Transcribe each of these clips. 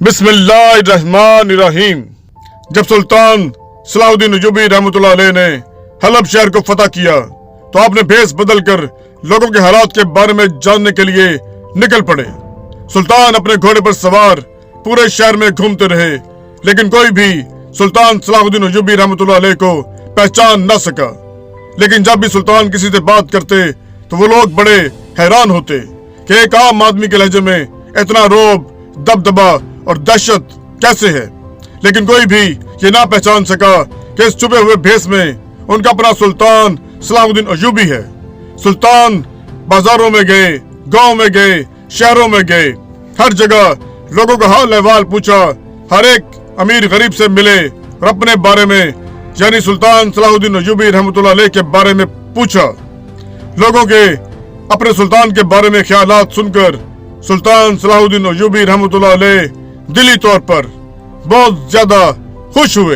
बिस्मिल्लाहिर्रहमानिर्रहीम। जब सुल्तान सलाहुद्दीन अय्यूबी रहमतुल्लाह अलैह ने हलब शहर को फतह किया तो आपने भेस बदल कर लोगों के हालात के बारे में जानने के लिए निकल पड़े। सुल्तान अपने घोड़े पर सवार पूरे शहर में घूमते रहे, लेकिन कोई भी सुल्तान सलाहुद्दीन अय्यूबी रहमतुल्लाह अलैह को पहचान न सका। लेकिन जब भी सुल्तान किसी से बात करते तो वो लोग बड़े हैरान होते कि एक आम आदमी के लहजे में इतना रोब, दबदबा और दहशत कैसे है। लेकिन कोई भी ये ना पहचान सका कि इस छुपे हुए भेस में उनका अपना सुल्तान सलाहुद्दीन अय्यूबी है। सुल्तान बाजारों में गए, गांव में गए, शहरों में गए, हर जगह लोगों का हाल अहवाल पूछा, हर एक अमीर गरीब से मिले और अपने बारे में यानी सुल्तान सलाहुद्दीन अय्यूबी रहमतुल्लाह अलैह के बारे में पूछा। लोगों के अपने सुल्तान के बारे में ख्यालात सुनकर सुल्तान सलाहुद्दीन अय्यूबी रहमतुल्लाह अलैह दिली तौर पर बहुत ज्यादा खुश हुए।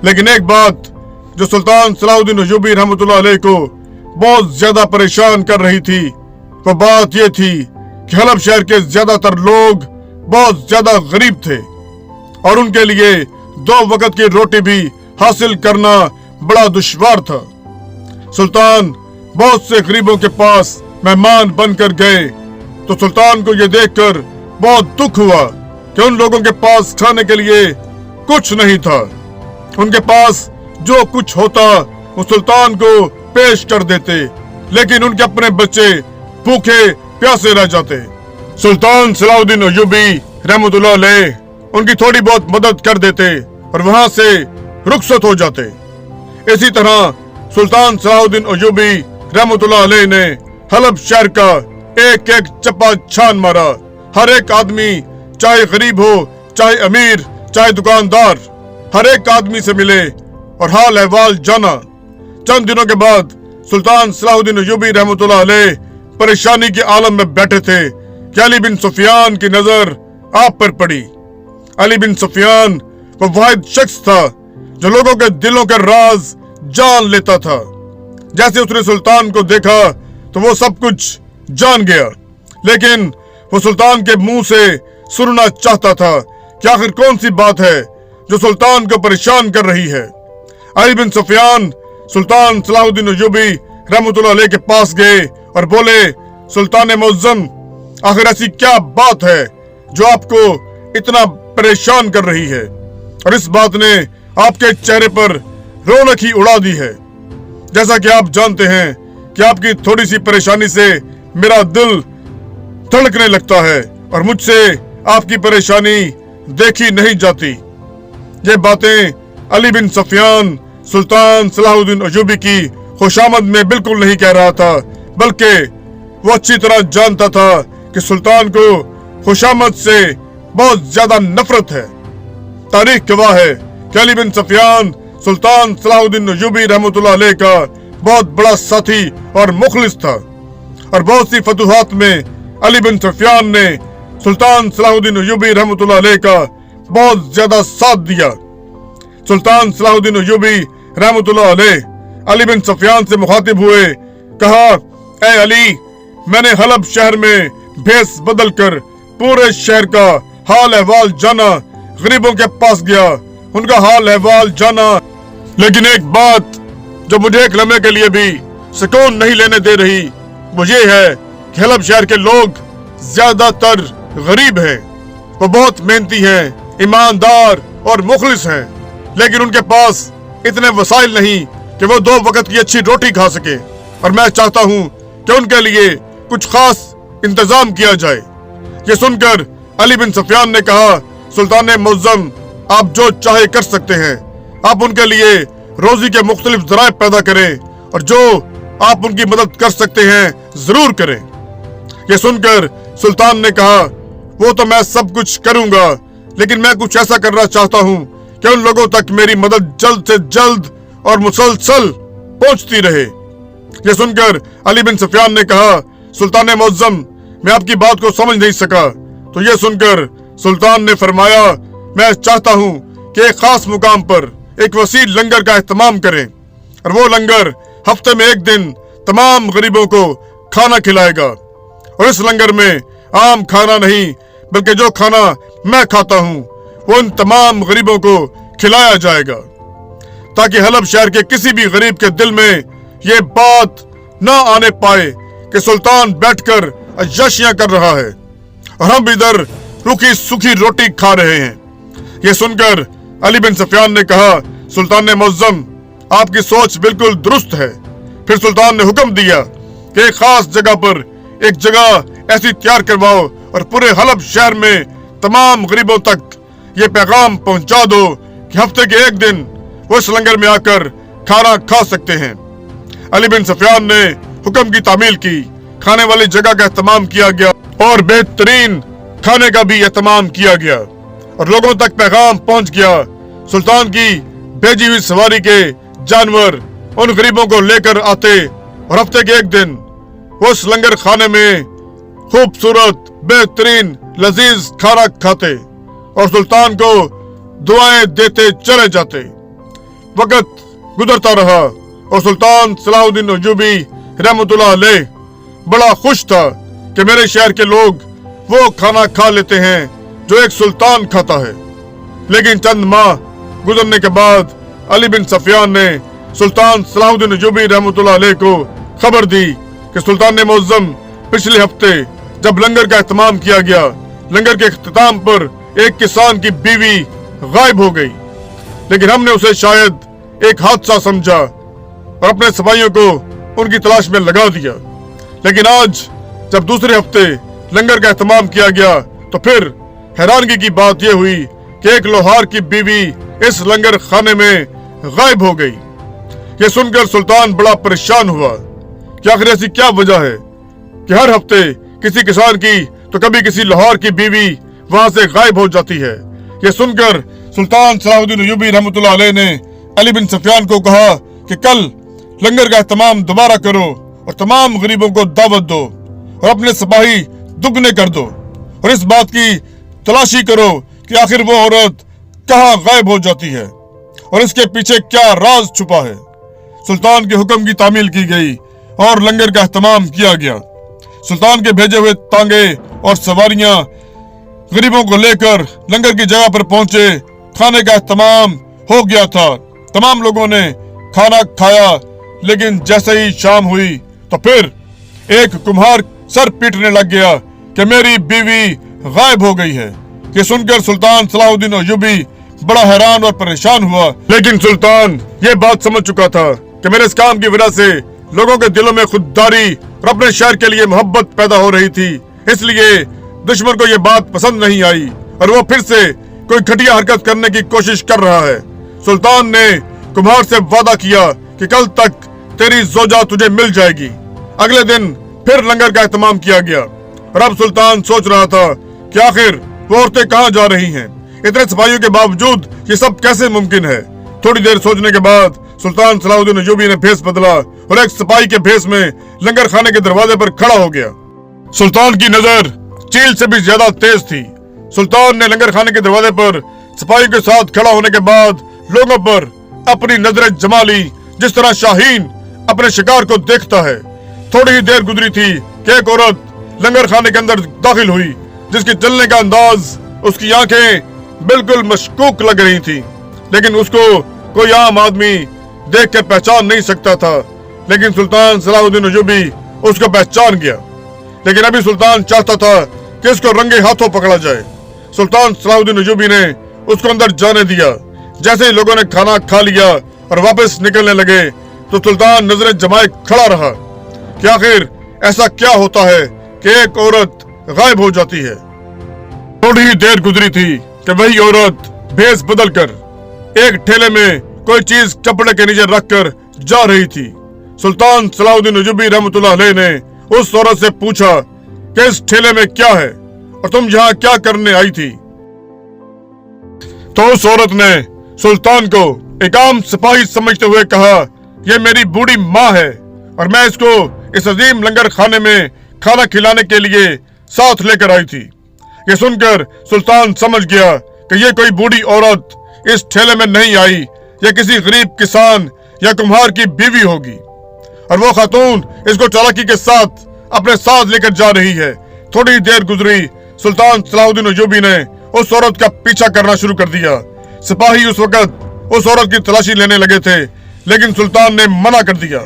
लेकिन एक बात जो सुल्तान सलाहुद्दीन अय्यूबी रहमतुल्लाह अलैह को बहुत ज्यादा परेशान कर रही थी, वो बात ये थी कि हलब शहर के ज्यादातर लोग बहुत ज्यादा गरीब थे और उनके लिए 2 वक्त की रोटी भी हासिल करना बड़ा दुश्वार था। सुल्तान बहुत से गरीबों के पास मेहमान बनकर गए तो सुल्तान को यह देखकर बहुत दुख हुआ कि उन लोगों के पास खाने के लिए कुछ नहीं था। उनके पास जो कुछ होता वो सुल्तान को पेश कर देते, लेकिन उनके अपने बच्चे भूखे प्यासे रह जाते। सुल्तान सलाहुद्दीन अय्यूबी रहमतुल्लाह अलैह उनकी थोड़ी बहुत मदद कर देते और वहां से रुखसत हो जाते। इसी तरह सुल्तान सलाहुद्दीन अय्यूबी रहमतुल्लाह अलैह ने हलब शहर का एक एक चप्पा छान मारा। हर एक आदमी, चाहे गरीब हो, चाहे अमीर, चाहे दुकानदार, हर एक आदमी से मिले और हाल अहवाल जाना। चंद दिनों के बाद सुल्तान सलाहुद्दीन अय्यूबी रहमतुल्लाह अलैह परेशानी के आलम में बैठे थे कि अली बिन सुफियान की नजर आप पर पड़ी। अली बिन सुफियान वो वाहिद शख्स था जो लोगों के दिलों के राज जान लेता था। जैसे उसने सुल्तान को देखा तो वो सब कुछ जान गया, लेकिन वो सुल्तान के मुंह से सुनना चाहता था कि आखिर कौन सी बात है जो सुल्तान को परेशान कर रही है। अली बिन सुफियान सुल्तान सलाहुद्दीन अय्यूबी रहमतुल्लाह अलैह के पास गए और बोले, सुल्तान मुअज्जम, आखिर ऐसी क्या बात है जो आपको इतना परेशान कर रही है और इस बात ने आपके चेहरे पर रौनक ही उड़ा दी है। जैसा कि आप जानते हैं कि आपकी थोड़ी सी परेशानी से मेरा दिल धड़कने लगता है और मुझसे आपकी परेशानी देखी नहीं जाती। ये बातें अली बिन सुफियान सुल्तान सलाहुद्दीन अय्यूबी की खुशामद में बिल्कुल नहीं कह रहा था, बल्कि वो अच्छी तरह जानता था कि सुल्तान को खुशामद से बहुत ज्यादा नफरत है। तारीख गवाह है कि अली बिन सुफियान सुल्तान सलाहुद्दीन अय्यूबी रहमतुल्लाह अलैह का बहुत बड़ा साथी और मुखलिस था और बहुत सी फतूहात में अली बिन सुफियान ने सुल्तान सलाहुद्दीन अय्यूबी रहमतुल्लाह अलैह का बहुत ज्यादा साथ दिया। सुल्तान सलाहुद्दीन अय्यूबी रहमतुल्लाह अलैह अली बिन सुफियान से मुखातिब हुए, कहा, ए अली, मैंने हलब शहर में भेस बदल कर पूरे शहर का हाल अहवाल जाना, गरीबों के पास गया, उनका हाल अहवाल जाना, लेकिन एक बात जो मुझे एक लम्हे के लिए भी सुकून नहीं लेने दे रही वो ये है कि हलब शहर के लोग ज्यादातर गरीब हैं। वो बहुत मेहनती हैं, ईमानदार और मुखलिस हैं, लेकिन उनके पास इतने वसाइल नहीं कि वो 2 वक्त की अच्छी रोटी खा सके और मैं चाहता हूँ कि उनके लिए कुछ खास इंतजाम किया जाए। ये सुनकर अली बिन सुफियान ने कहा, सुल्तान मुअज्जम, आप जो चाहे कर सकते हैं। आप उनके लिए रोजी के मुख्तलिफ जराए पैदा करें और जो आप उनकी मदद कर सकते हैं जरूर करें। ये सुनकर सुल्तान ने कहा, वो तो मैं सब कुछ करूंगा, लेकिन मैं कुछ ऐसा करना चाहता हूँ कि उन लोगों तक मेरी मदद जल्द से जल्द और मुसलसल पहुंचती रहे। ये सुनकर अली बिन सुफियान ने कहा, सुल्तान मुअज्जम, मैं आपकी बात को समझ नहीं सका। तो ये सुनकर सुल्तान ने फरमाया, मैं चाहता हूँ कि एक खास मुकाम पर एक वसी लंगर का एहतमाम करें और वो लंगर हफ्ते में एक दिन तमाम गरीबों को खाना खिलाएगा और इस लंगर में आम खाना नहीं बल्कि जो खाना मैं खाता हूँ वो उन तमाम गरीबों को खिलाया जाएगा, ताकि हलब शहर के किसी भी गरीब के दिल में ये बात ना आने पाए कि सुल्तान बैठकर अय्याशियां कर रहा है और हम इधर रूखी सूखी रोटी खा रहे हैं। ये सुनकर अली बिन सफियान ने कहा, सुल्तान मुअज्जम, आपकी सोच बिल्कुल दुरुस्त है। फिर सुल्तान ने हुक्म दिया कि एक खास जगह पर एक जगह ऐसी तैयार करवाओ और पूरे हलब शहर में तमाम गरीबों तक ये पैगाम पहुंचा दो कि हफ्ते के एक दिन वो इस लंगर में आकर खाना खा सकते हैं। अली बिन सफियान ने हुक्म की तामील की, खाने वाली जगह का एहतमाम किया गया और बेहतरीन खाने का भी एहतमाम किया गया और लोगों तक पैगाम पहुंच गया। सुल्तान की भेजी हुई सवारी के जानवर उन गरीबों को लेकर आते और हफ्ते के एक दिन उस लंगर खाने में खूबसूरत बेहतरीन लजीज खाना खाते और सुल्तान को दुआएं देते चले जाते। वक्त गुजरता रहा और सुल्तान सलाहुद्दीन अय्यूबी रहमतुल्लाह अलैह बड़ा खुश था कि मेरे शहर के लोग वो खाना खा लेते हैं जो एक सुल्तान खाता है। लेकिन चंद माह गुजरने के बाद अली बिन सफियान ने सुल्तान सलाहुद्दीन अय्यूबी रहमतुल्लाह अलैह को खबर दी कि सुल्तान मुअज्जम, पिछले हफ्ते जब लंगर का एहतमाम किया गया, लंगर के इख्तिताम पर एक किसान की बीवी गायब हो गई, लेकिन हमने उसे शायद एक हादसा समझा और अपने सिपाहियों को उनकी तलाश में लगा दिया। लेकिन आज जब दूसरे हफ्ते लंगर का एहतमाम किया गया तो फिर हैरानगी की बात यह हुई कि एक लोहार की बीवी इस लंगर खाने में गायब हो गई। ये सुनकर सुल्तान बड़ा परेशान हुआ कि आखिर ऐसी क्या वजह है कि हर हफ्ते किसी किसान की तो कभी किसी लोहार की बीवी वहां से गायब हो जाती है। ये सुनकर सुल्तान सलाहुद्दीन अय्यूबी रहमतुल्लाह अलैह ने अली बिन सफियान को कहा कि कल लंगर का एहतमाम दोबारा करो और तमाम गरीबों को दावत दो और अपने सिपाही दुगने कर दो और इस बात की तलाशी करो कि आखिर वो औरत कहाँ गायब हो जाती है और इसके पीछे क्या राज छुपा है। सुल्तान के हुक्म की तामील की गई और लंगर का एहतमाम किया गया। सुल्तान के भेजे हुए तांगे और सवारियां गरीबों को लेकर लंगर की जगह पर पहुंचे। खाने का एहतमाम हो गया था, तमाम लोगों ने खाना खाया, लेकिन जैसे ही शाम हुई तो फिर एक कुम्हार सर पीटने लग गया कि मेरी बीवी गायब हो गई है। ये सुनकर सुल्तान सलाहुद्दीन अय्यूबी बड़ा हैरान और परेशान हुआ, लेकिन सुल्तान ये बात समझ चुका था कि मेरे इस काम की वजह से लोगों के दिलों में खुददारी और अपने शहर के लिए मोहब्बत पैदा हो रही थी, इसलिए दुश्मन को ये बात पसंद नहीं आई और वो फिर से कोई घटिया हरकत करने की कोशिश कर रहा है। सुल्तान ने कुम्हार से वादा किया कि कल तक तेरी जोजा तुझे मिल जाएगी। अगले दिन फिर लंगर का एहतमाम किया गया और अब सुल्तान सोच रहा था कि आखिर वो औरतें कहाँ जा रही हैं। इतने सिपाहियों के बावजूद ये सब कैसे मुमकिन है। थोड़ी देर सोचने के बाद सुल्तान सलाहुद्दीन अय्यूबी ने भेस बदला और एक सिपाही के भेस में लंगर खाने के दरवाजे पर खड़ा हो गया। सुल्तान की नजर चील से भी ज्यादा तेज थी। सुल्तान ने लंगर खाने के दरवाजे पर सिपाही के साथ खड़ा होने के बाद लोगों पर अपनी नजरें जमा ली, जिस तरह शाहीन अपने शिकार को देखता है। थोड़ी ही देर गुजरी थी कि एक औरत लंगर खाने के अंदर दाखिल हुई, जिसके चलने का अंदाज, उसकी आंखें बिल्कुल मशकूक लग रही थी, लेकिन उसको कोई आम आदमी देखकर पहचान नहीं सकता था। लेकिन सुल्तान सलाहुद्दीन अय्यूबी उसको पहचान गया, लेकिन अभी सुल्तान चाहता था कि इसको रंगे हाथों पकड़ा जाए। सुल्तान सलाहुद्दीन अय्यूबी ने उसको अंदर जाने दिया। जैसे ही लोगों ने खाना खा लिया और वापस निकलने लगे तो सुल्तान नजरें जमाए खड़ा रहा कि आखिर ऐसा क्या होता है कि एक औरत गायब हो जाती है। थोड़ी ही देर गुजरी थी कि वही औरत भेस बदलकर एक ठेले में कोई चीज कपड़े के नीचे रखकर जा रही थी। सुल्तान सलाहुद्दीन अय्यूबी रहमतुल्लाह अलैह ने उस औरत से पूछा कि इस ठेले में क्या है और तुम यहाँ क्या करने आई थी। तो उस औरत ने सुल्तान को एक आम सिपाही समझते हुए कहा, यह मेरी बूढ़ी माँ है और मैं इसको इस अजीम लंगर खाने में खाना खिलाने के लिए साथ लेकर आई थी। ये सुनकर सुल्तान समझ गया कि ये कोई बूढ़ी औरत इस ठेले में नहीं आई, यह किसी गरीब किसान या कुम्हार की बीवी होगी और वो खातून इसको चालाकी के साथ अपने साथ लेकर जा रही है। थोड़ी देर गुजरी, सुल्तान सलाहुद्दीन अय्यूबी ने उस औरत का पीछा करना शुरू कर दिया। सिपाही उस वक्त उस औरत की तलाशी लेने लगे थे, लेकिन सुल्तान ने मना कर दिया।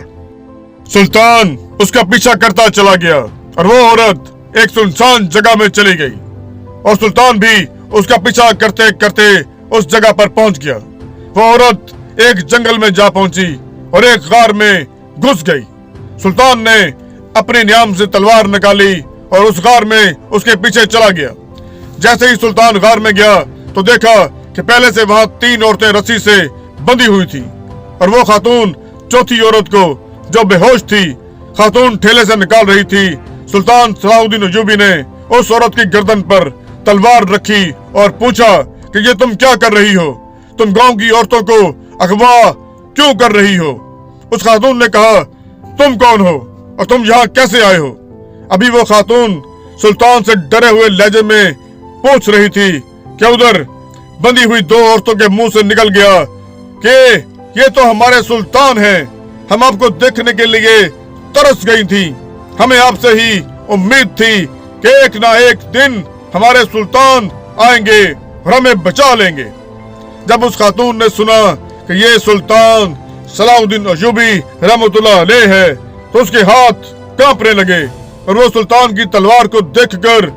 सुल्तान उसका पीछा करता चला गया और वो औरत एक सुनसान जगह में चली गई और सुल्तान भी उसका पीछा करते करते उस जगह पर पहुंच गया। वो औरत एक जंगल में जा पहुंची और एक गार में घुस गई। सुल्तान ने अपनी न्याम से तलवार निकाली और उस गार में उसके पीछे चला गया। जैसे ही सुल्तान गार में गया तो देखा कि पहले से वहां 3 औरतें रस्सी से बंधी हुई थी और वो खातून चौथी औरत को, जो बेहोश थी, खातून ठेले से निकाल रही थी। सुल्तान सलाहुद्दीन अयूबी ने उस औरत की गर्दन पर तलवार रखी और पूछा कि ये तुम क्या कर रही हो? तुम गांव की औरतों को अगवा क्यों कर रही हो? उस खातून ने कहा, तुम कौन हो और तुम यहाँ कैसे आए हो? अभी वो खातून सुल्तान से डरे हुए लहजे में पूछ रही थी कि उधर बंधी हुई 2 औरतों के मुंह से निकल गया कि ये तो हमारे सुल्तान हैं। हम आपको देखने के लिए तरस गई थी। हमें आपसे ही उम्मीद थी कि एक ना एक दिन हमारे सुल्तान आएंगे और हमें बचा लेंगे। जब उस खातून ने सुना कि ये सुल्तान सलाहुद्दीन अयूबी रहमतुल्लाह अलैह है तो उसके हाथ कांपने लगे और वो सुल्तान की तलवार को देखकर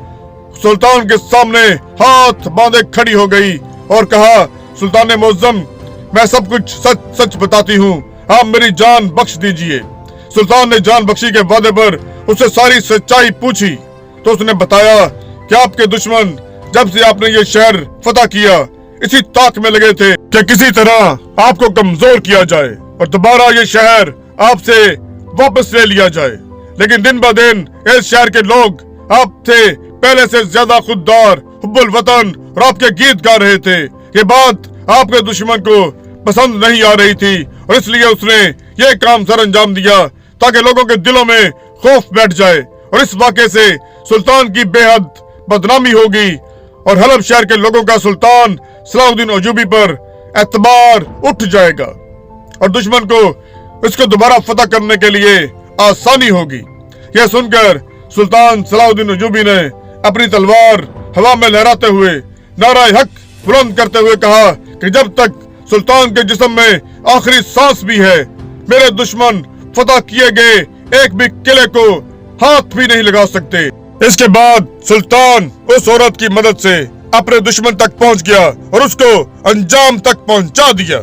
सुल्तान के सामने हाथ बांधे खड़ी हो गई और कहा, सुल्तान मुअज्जम, मैं सब कुछ सच सच बताती हूँ, आप मेरी जान बख्श दीजिए। सुल्तान ने जान बख्शी के वादे पर उससे सारी सच्चाई पूछी तो उसने बताया कि आपके दुश्मन जब से आपने ये शहर फतह किया इसी ताक में लगे थे कि किसी तरह आपको कमजोर किया जाए और दोबारा ये शहर आपसे वापस ले लिया जाए। लेकिन दिन ब दिन इस शहर के लोग आपसे पहले से ज्यादा खुददार, हुब्बुल वतन और आपके गीत गा रहे थे। ये बात आपके दुश्मन को पसंद नहीं आ रही थी और इसलिए उसने ये काम सर अंजाम दिया ताकि लोगों के दिलों में खौफ बैठ जाए और इस वाक़े से सुल्तान की बेहद बदनामी होगी और हलब शहर के लोगों का सुल्तान सलाहुद्दीन अयूबी पर एतबार उठ जाएगा और दुश्मन को इसको दोबारा फतह करने के लिए आसानी होगी। यह सुनकर सुल्तान सलाहुद्दीन अयूबी ने अपनी तलवार हवा में लहराते हुए नारा हक बुलंद करते हुए कहा कि जब तक सुल्तान के जिस्म में आखिरी सांस भी है, मेरे दुश्मन फतह किए गए एक भी किले को हाथ भी नहीं लगा सकते। इसके बाद सुल्तान उस औरत की मदद से अपने दुश्मन तक पहुंच गया और उसको अंजाम तक पहुंचा दिया।